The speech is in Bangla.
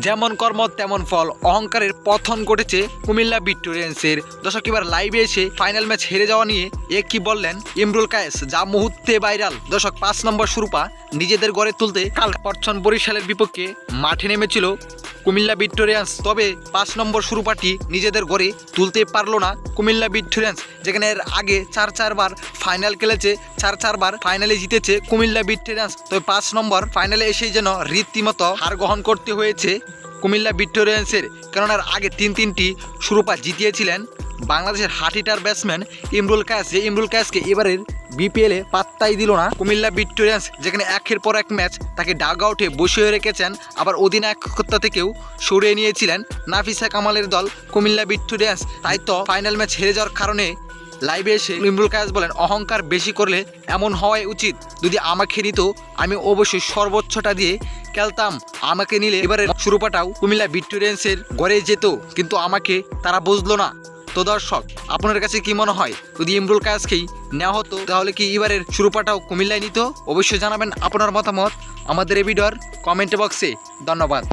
যেমন কর্ম তেমন ফল, অহংকারের পতন ঘটেছে কুমিল্লা ভিক্টোরিয়ান্সের। দর্শক, এবার লাইভে এসে ফাইনাল ম্যাচ হেরে যাওয়া নিয়ে কি বললেন ইমরুল কায়েস, যা মুহূর্তে ভাইরাল। দর্শক, 5 নম্বর শিরোপা নিজেদের গড়ে তুলতে কাল পরছন বরিশালের বিপক্ষে মাঠে নেমেছিল কুমিল্লা ভিক্টোরিয়ান্স। তবে 5 নম্বর শিরোপাটি নিজেদের গড়ে তুলতে পারলো না কুমিল্লা ভিক্টোরিয়ান্স, যেখানে এর আগে 4-4 ফাইনাল খেলেছে, 4 বার ফাইনালে জিতেছে কুমিল্লা ভিক্টোরিয়ান্স। তবে 5 নম্বর ফাইনালে এসেই যেন রীতিমতো হার গ্রহণ করতে হয়েছে কুমিল্লা ভিক্টোরিয়ান্সের, কারণ এর আগে 3টি শিরোপা জিতিয়েছিলেন বাংলাদেশের হাটিটার ব্যাটসম্যান ইমরুল কায়েস। যে ইমরুল কায়েসকে এবারের বিপিএলে পাত্তাই দিল না কুমিল্লা ভিক্টোরিয়ান্স, যেখানে একের পর এক ম্যাচ তাকে ডাগ আউটে বসিয়ে রেখেছেন, আবার অধিনায়কত্ব থেকেও সরিয়ে নিয়েছিলেন নাফিসা কামালের দল কুমিল্লা ভিক্টোরিয়ান্স। তাই তো ফাইনাল ম্যাচ হেরে যাওয়ার কারণে লাইভে এসে ইমরুল কায়েস বলেন, অহংকার বেশি করলে এমন হওয়াই উচিত। যদি আমাকে নিত আমি অবশ্যই সর্বোচ্চটা দিয়ে খেলতাম, আমাকে নিলে এবারের শিরোপাটাও কুমিল্লা ভিক্টোরিয়ান্সের গড়ে যেত, কিন্তু আমাকে তারা বুঝলো না। তো দর্শক, আপনার কাছে কি মনে হয়, যদি ইমরুল কায়েসকেই নেওয়া হতো তাহলে কি এবারের শিরোপাটাও কুমিল্লায় নিত? অবশ্যই জানাবেন আপনার মতামত আমাদের এই ভিডিওর কমেন্ট বক্সে। ধন্যবাদ।